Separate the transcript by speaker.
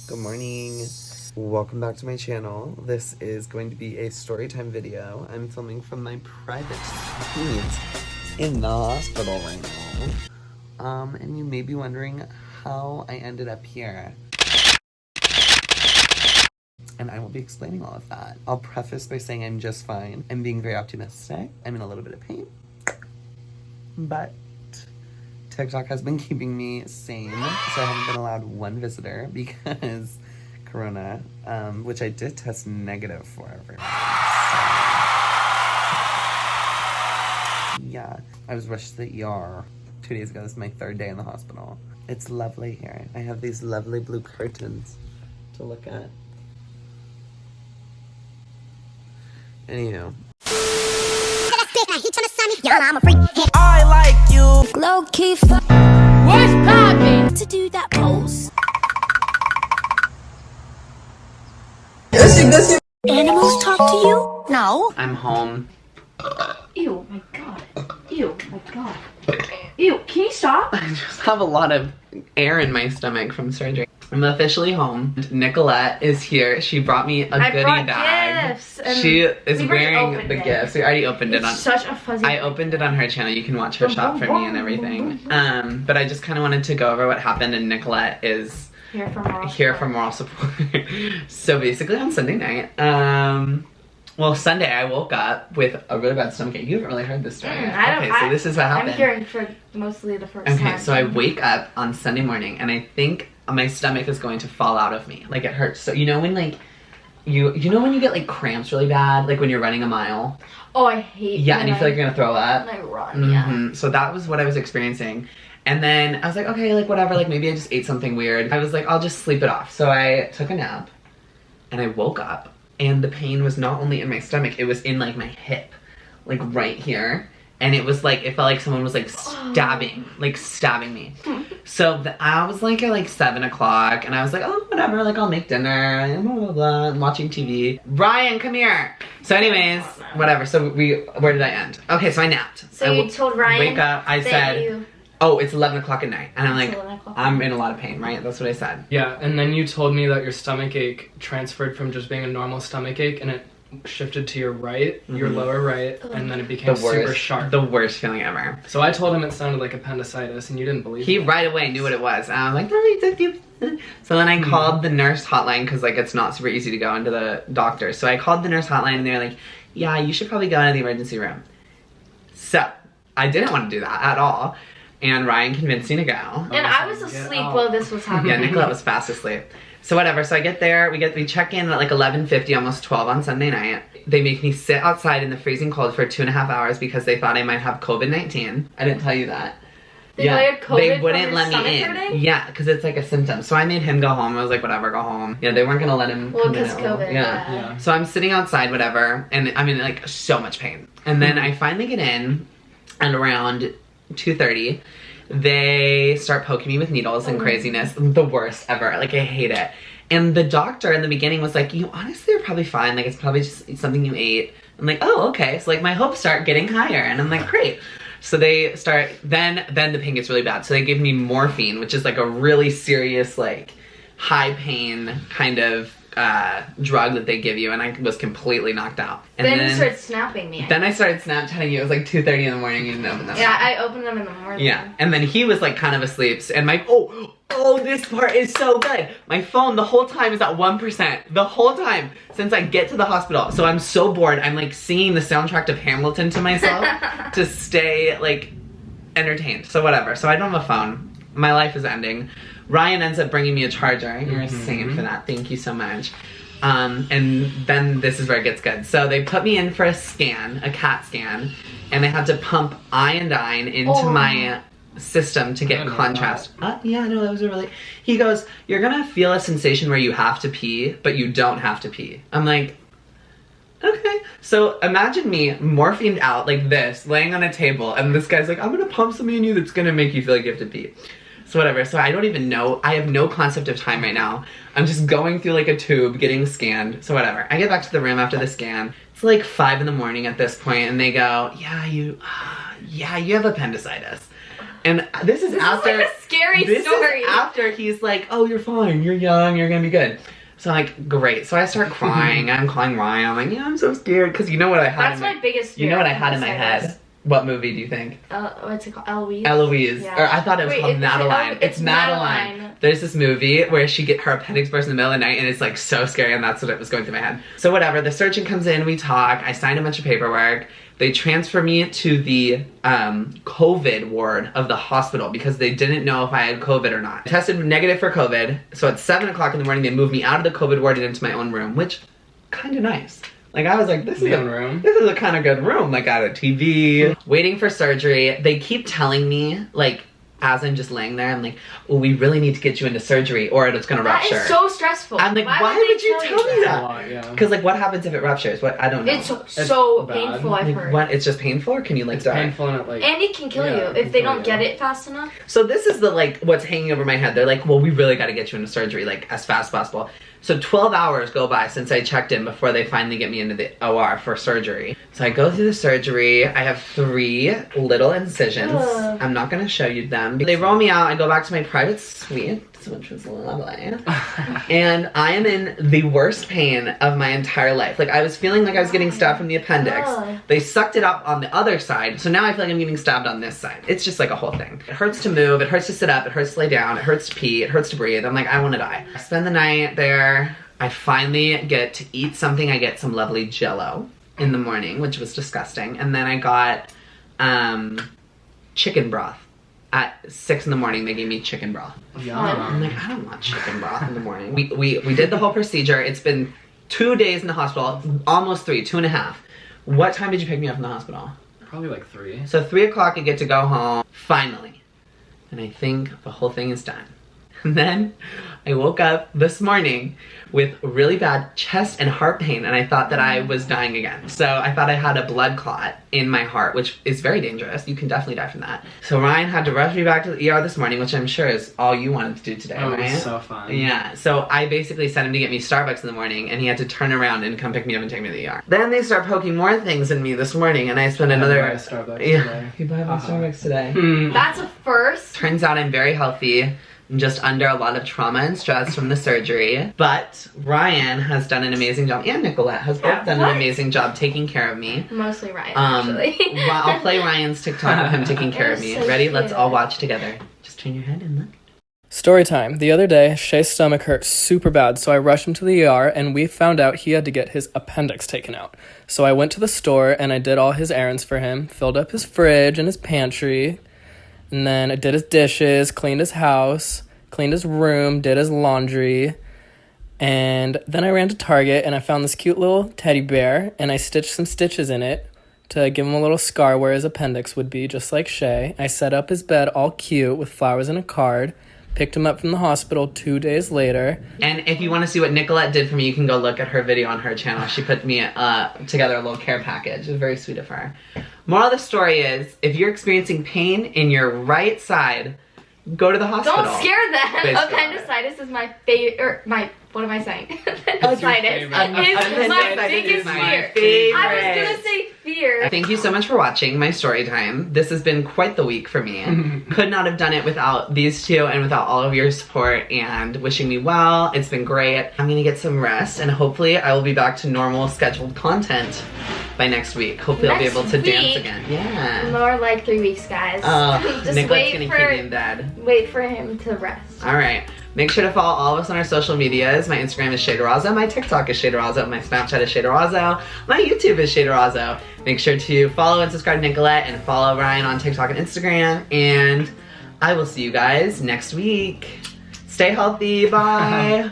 Speaker 1: Good morning. Welcome back to my channel. This is going to be a story time video. I'm filming from my private suite in the hospital right now. And you may be wondering how I ended up here. And I will be explaining all of that. I'll preface by saying I'm just fine. I'm being very optimistic. I'm in a little bit of pain. But TikTok has been keeping me sane, so I haven't been allowed one visitor because Corona, which I did test negative for everyone. So, yeah, I was rushed to the ER 2 days ago. This is my third day in the hospital. It's lovely here. I have these lovely blue curtains to look at. Anywho.
Speaker 2: I like you.
Speaker 3: Low key what's poppin'? To do that pose. Animals talk to you? No.
Speaker 1: I'm home.
Speaker 4: Ew, my god. Ew, my god. Ew, can you stop?
Speaker 1: I just have a lot of air in my stomach from surgery. I'm officially home. Nicolette is here. She brought me a goodie bag.
Speaker 4: Gifts, and
Speaker 1: she is wearing the
Speaker 4: it.
Speaker 1: gifts. We already opened it on.
Speaker 4: Such a fuzzy.
Speaker 1: I opened it on her channel. You can watch her shop for me and everything. But I just kind of wanted to go over what happened, and Nicolette is
Speaker 4: here for moral support.
Speaker 1: So basically on Sunday night, well, Sunday I woke up with a really bad stomachache. You haven't really heard this story yet. Okay, so this is what happened.
Speaker 4: I'm hearing for mostly the first time.
Speaker 1: Okay, so I wake up on Sunday morning and I think my stomach is going to fall out of me. Like, it hurts. So you know when like you know when you get like cramps really bad, like when you're running a mile?
Speaker 4: Oh, I hate.
Speaker 1: Yeah, and you feel like you're gonna throw up.
Speaker 4: When I run, yeah.
Speaker 1: So that was what I was experiencing. And then I was like, okay, like whatever, like maybe I just ate something weird. I was like, I'll just sleep it off. So I took a nap and I woke up and the pain was not only in my stomach, it was in like my hip, like right here. And it was like, it felt like someone was like stabbing me. So I was like at like 7 o'clock and I was like, oh, whatever, like I'll make dinner and blah, blah, blah, and watching TV. Ryan, come here. So anyways, whatever. So where did I end? Okay, so I napped.
Speaker 4: So you told Ryan
Speaker 1: wake up, I said, oh, it's 11 o'clock at night. And I'm like, I'm in a lot of pain, right? That's what I said.
Speaker 5: Yeah, and then you told me that your stomach ache transferred from just being a normal stomach ache and it shifted to your right, your lower right, and then it became super sharp.
Speaker 1: The worst feeling ever.
Speaker 5: So I told him it sounded like appendicitis and you didn't believe
Speaker 1: He
Speaker 5: me.
Speaker 1: right away knew what it was. And I was like, so then I called the nurse hotline because like it's not super easy to go into the doctor. So I called the nurse hotline and they were like, yeah, you should probably go into the emergency room. So I didn't want to do that at all. And Ryan convinced me to go.
Speaker 4: And I was asleep while this was happening.
Speaker 1: Yeah, Nicolette was fast asleep. So whatever, so I get there, we check in at like 11:50, almost 12 on Sunday night. They make me sit outside in the freezing cold for 2.5 hours because they thought I might have COVID-19. I didn't tell you that.
Speaker 4: They
Speaker 1: wouldn't let me in.
Speaker 4: Hurting?
Speaker 1: Yeah, because it's like a symptom. So I made him go home. I was like, whatever, go home. Yeah, they weren't gonna let him come in.
Speaker 4: Well, because COVID. Yeah.
Speaker 1: So I'm sitting outside, whatever, and I'm in like so much pain. And then I finally get in, and around 2:30, they start poking me with needles and craziness. The worst ever. Like, I hate it. And the doctor in the beginning was like, you honestly are probably fine. Like, it's probably just something you ate. I'm like, oh, okay. So like my hopes start getting higher. And I'm like, great. So they start, then the pain gets really bad. So they give me morphine, which is like a really serious, like high pain kind of drug that they give you, and I was completely knocked out. And
Speaker 4: then you started snapping me.
Speaker 1: Then I started Snapchatting you. It was like 2:30 in the morning. You didn't open them.
Speaker 4: Yeah, I opened them in the morning.
Speaker 1: Yeah, and then he was like kind of asleep, and my this part is so good. My phone the whole time is at 1%. The whole time since I get to the hospital. So I'm so bored. I'm like singing the soundtrack of Hamilton to myself to stay like entertained. So whatever. So I don't have a phone. My life is ending. Ryan ends up bringing me a charger. You're a saint for that. Thank you so much. And then this is where it gets good. So they put me in for a scan, a CAT scan, and they had to pump iodine into my system to get contrast. Yeah, no, that was he goes, you're gonna feel a sensation where you have to pee, but you don't have to pee. I'm like, okay. So imagine me morphined out like this, laying on a table, and this guy's like, I'm gonna pump something in you that's gonna make you feel like you have to pee. So whatever, so I don't even know, I have no concept of time right now. I'm just going through like a tube, getting scanned, so whatever. I get back to the room after the scan. It's like 5 in the morning at this point, and they go, yeah, you have appendicitis. And this is after.
Speaker 4: This is like a scary
Speaker 1: this
Speaker 4: story.
Speaker 1: Is after he's like, oh, you're fine. You're young. You're gonna be good. So I'm like, great. So I start crying. I'm calling Ryan. I'm like, yeah, I'm so scared. Because you know what I had
Speaker 4: That's
Speaker 1: in my...
Speaker 4: my biggest fear.
Speaker 1: You know what I had in my head? What movie do you think?
Speaker 4: What's it called? Eloise?
Speaker 1: Eloise.
Speaker 4: Yeah.
Speaker 1: Or I thought it was called Madeline.
Speaker 4: It's
Speaker 1: Madeline.
Speaker 4: Madeline.
Speaker 1: There's this movie where her appendix bursts in the middle of the night and it's like so scary, and that's what it was going through my head. So whatever, the surgeon comes in, we talk, I signed a bunch of paperwork. They transfer me to the COVID ward of the hospital because they didn't know if I had COVID or not. I tested negative for COVID, so at 7 o'clock in the morning they moved me out of the COVID ward and into my own room, which kind of nice. Like I was like, this is a kind of good room. Like I had a TV, waiting for surgery. They keep telling me, like, as I'm just laying there, I'm like, well, we really need to get you into surgery or it's gonna rupture.
Speaker 4: That is so stressful.
Speaker 1: I'm like, why would you tell me that? Because like, what happens if it ruptures? What, I don't know.
Speaker 4: It's so painful, I've
Speaker 1: like,
Speaker 4: heard.
Speaker 1: What? It's just painful, or can you like
Speaker 5: it's
Speaker 1: die?
Speaker 5: Painful and it like.
Speaker 4: And it can kill you if they don't get it fast enough.
Speaker 1: So this is the like what's hanging over my head. They're like, well, we really got to get you into surgery like as fast as possible. So 12 hours go by since I checked in before they finally get me into the OR for surgery. So I go through the surgery. I have 3 little incisions. I'm not gonna show you them. They roll me out. I go back to my private suite, which was lovely. And I am in the worst pain of my entire life. Like I was feeling like I was getting stabbed from the appendix. They sucked it up on the other side. So now I feel like I'm getting stabbed on this side. It's just like a whole thing. It hurts to move. It hurts to sit up. It hurts to lay down. It hurts to pee. It hurts to breathe. I'm like, I want to die. I spend the night there. I finally get to eat something. I get some lovely Jell-O in the morning, which was disgusting. And then I got chicken broth. At 6 in the morning, they gave me chicken broth. I'm like, I don't want chicken broth in the morning. We did the whole procedure. It's been 2 days in the hospital, almost 3, 2.5. What time did you pick me up from the hospital?
Speaker 5: Probably like 3.
Speaker 1: So 3 o'clock, I get to go home, finally. And I think the whole thing is done. And then I woke up this morning with really bad chest and heart pain, and I thought that I was dying again. So I thought I had a blood clot in my heart, which is very dangerous. You can definitely die from that. So Ryan had to rush me back to the ER this morning, which I'm sure is all you wanted to do today, right?
Speaker 5: It was so fun.
Speaker 1: Yeah, so I basically sent him to get me Starbucks in the morning, and he had to turn around and come pick me up and take me to the ER. Then they start poking more things in me this morning, and I spent another...
Speaker 5: Starbucks
Speaker 1: today. You buy my Starbucks today.
Speaker 4: That's a first.
Speaker 1: Turns out I'm very healthy. I'm just under a lot of trauma and stress from the surgery. But Ryan has done an amazing job, and Nicolette has both done an amazing job taking care of me.
Speaker 4: Mostly Ryan, actually.
Speaker 1: Well, I'll play Ryan's TikTok of him taking care of me.
Speaker 4: So
Speaker 1: Ready?
Speaker 4: cute.
Speaker 1: Let's all watch together. Just turn your head and look.
Speaker 5: Story time. The other day, Shea's stomach hurt super bad, so I rushed him to the ER, and we found out he had to get his appendix taken out. So I went to the store, and I did all his errands for him, filled up his fridge and his pantry, and then I did his dishes, cleaned his house, cleaned his room, did his laundry, and then I ran to Target, and I found this cute little teddy bear, and I stitched some stitches in it to give him a little scar where his appendix would be, just like Shea. I set up his bed all cute with flowers and a card, picked him up from the hospital 2 days later.
Speaker 1: And if you want to see what Nicolette did for me, you can go look at her video on her channel. She put me together a little care package. It was very sweet of her. Moral of the story is, if you're experiencing pain in your right side, go to the hospital.
Speaker 4: Don't scare them.
Speaker 1: Basically.
Speaker 4: Appendicitis is my favorite, what am I saying? Appendicitis
Speaker 5: favorite.
Speaker 4: is my biggest fear. I was gonna say fear.
Speaker 1: Thank you so much for watching my story time. This has been quite the week for me. Could not have done it without these two and without all of your support and wishing me well. It's been great. I'm gonna get some rest and hopefully I will be back to normal scheduled content by next week. Hopefully I'll be able to dance again. Yeah.
Speaker 4: More like 3 weeks, guys. Just
Speaker 1: Nicolette's gonna keep me in bed.
Speaker 4: Wait for him to rest.
Speaker 1: Alright. Make sure to follow all of us on our social medias. My Instagram is SHEA, my TikTok is SHEA, my Snapchat is SHEA, my YouTube is SHEA. Make sure to follow and subscribe to Nicolette and follow Ryan on TikTok and Instagram. And I will see you guys next week. Stay healthy. Bye.